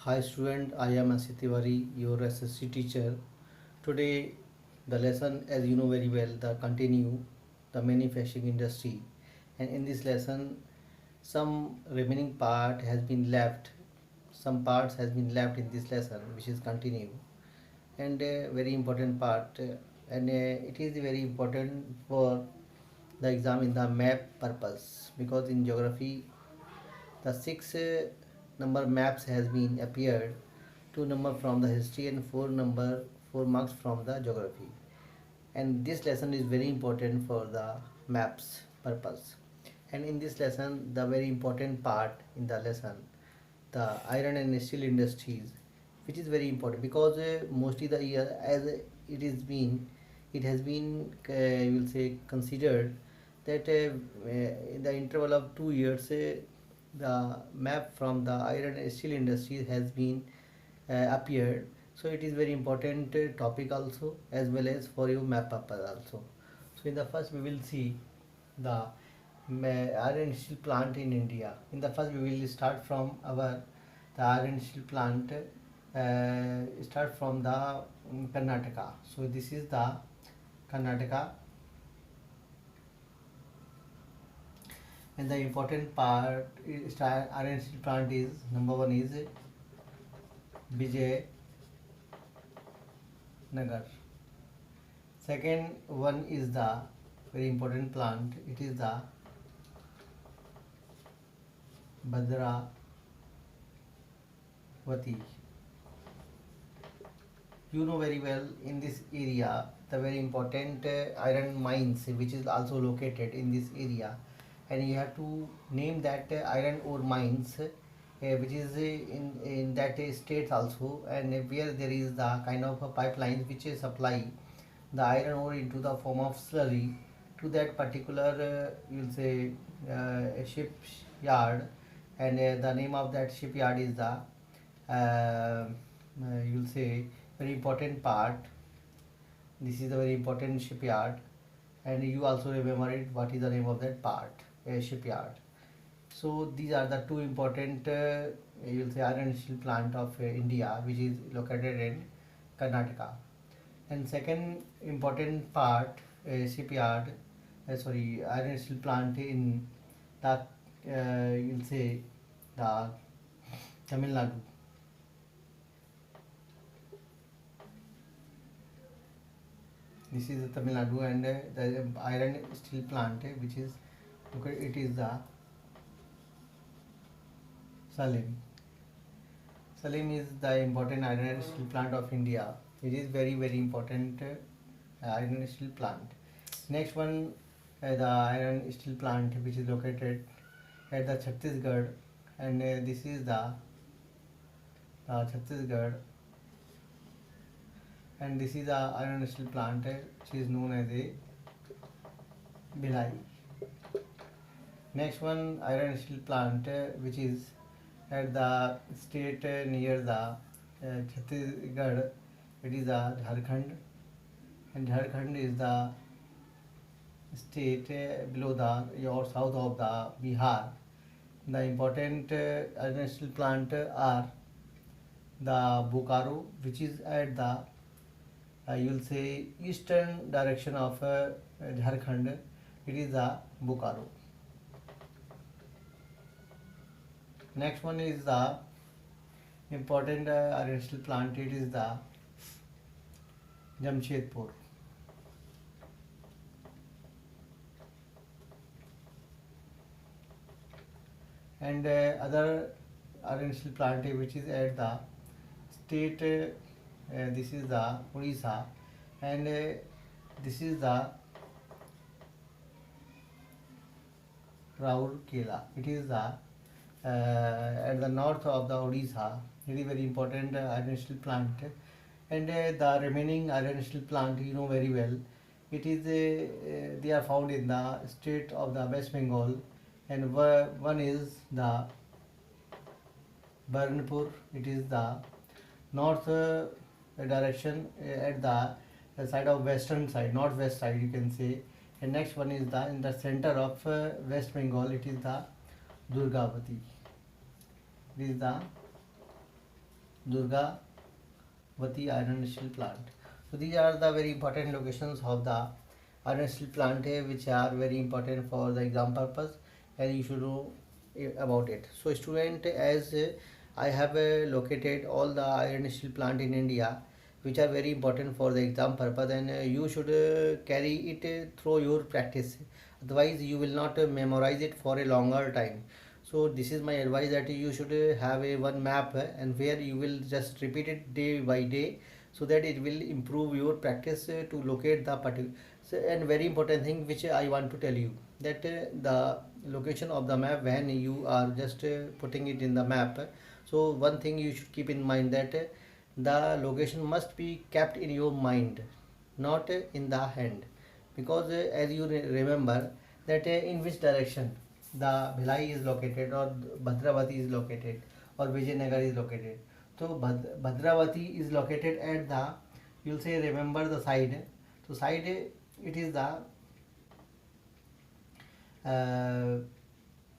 Hi student, I am Asit Tiwari, your SSC teacher. Today the lesson, as you know very well, the continue the manufacturing industry, and in this lesson some remaining part has been left, some parts has been left in this lesson which is continue, and a very important part, and it is very important for the exam in the map purpose, because in geography the six number maps has been appeared, two number from the history and four marks from the geography. And this lesson is very important for the maps purpose. And in this lesson, the very important part in the lesson, the iron and steel industries, which is very important because mostly the year as it has been you will say considered that in the interval of 2 years the map from the iron and steel industry has been appeared. So it is very important topic also, as well as for your map purpose also. So in the first we will see the iron and steel plant in India. In the first we will start from our the iron and steel plant start from the Karnataka. So this is the Karnataka, and the important part is iron and steel plant is number one is Vijay Nagar. Second one is the very important plant. It is the Bhadravati. You know very well in this area the very important iron mines which is also located in this area, and you have to name that iron ore mines which is in that state also, and where there is the kind of pipelines which supply the iron ore into the form of slurry to that particular you'll say shipyard, and the name of that shipyard is the you'll say very important part. This is a very important shipyard, and you also remember it. What is the name of that part? A shipyard. So these are the two important you'll say iron and steel plant of India, which is located in Karnataka. And second important part, shipyard, sorry, iron and steel plant in the you'll say the Tamil Nadu. This is the Tamil Nadu, and the iron steel plant which is located, it is the Salem. Salem is the important iron and steel plant of India. It is very important iron and steel plant. Next one, the iron and steel plant which is located at the Chhattisgarh, and this is the Chhattisgarh, and this is the iron and steel plant which is known as a Bhilai. Next one, iron and steel plant which is at the state near the Chhattisgarh, it is the Jharkhand, and Jharkhand is the state below the or south of the Bihar. The important iron and steel plant are the Bokaro, which is at the you will say eastern direction of Jharkhand. It is the Bokaro. Next one is the important iron and steel plant. It is the Jamshedpur. And other iron and steel plant which is at the state this is the Odisha, and this is the Rourkela. It is the at the north of the Odisha. It is very important iron and steel plant, and the remaining iron and steel plant you know very well. It is they are found in the state of the West Bengal, and one is the Burnpur. It is the north direction at the side of western side, northwest side you can say. And next one is the in the center of West Bengal. It is the Durgavati. This is the Durgavati Iron Steel Plant. So these are the very important locations of the iron steel plant which are very important for the exam purpose, and you should know about it. So student, as I have located all the iron steel plant in India which are very important for the exam purpose, and you should carry it through your practice, otherwise you will not memorize it for a longer time. So this is my advice, that you should have a one map, and where you will just repeat it day by day, so that it will improve your practice to locate the particular. So, and very important thing which I want to tell you, that the location of the map, when you are just putting it in the map, so one thing you should keep in mind, that the location must be kept in your mind, not in the hand, because as you remember that in which direction the Bhilai is located, or Bhadravati is located, or Vijayanagar is located. So Bhadravati is located at the, you'll say, remember the side. So side, it is the uh,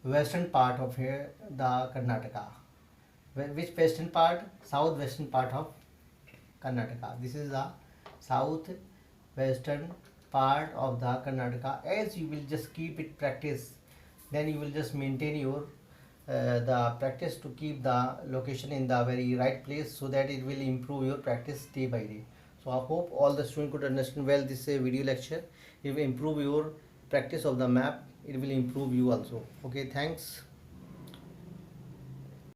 western part of here, the Karnataka. Which western part? Southwestern part of Karnataka. This is the south western part of the Karnataka. As you will just keep it practice, then you will just maintain your the practice to keep the location in the very right place, so that it will improve your practice day by day. So I hope all the students could understand well this video lecture. It will improve your practice of the map. It will improve you also. Okay, thanks.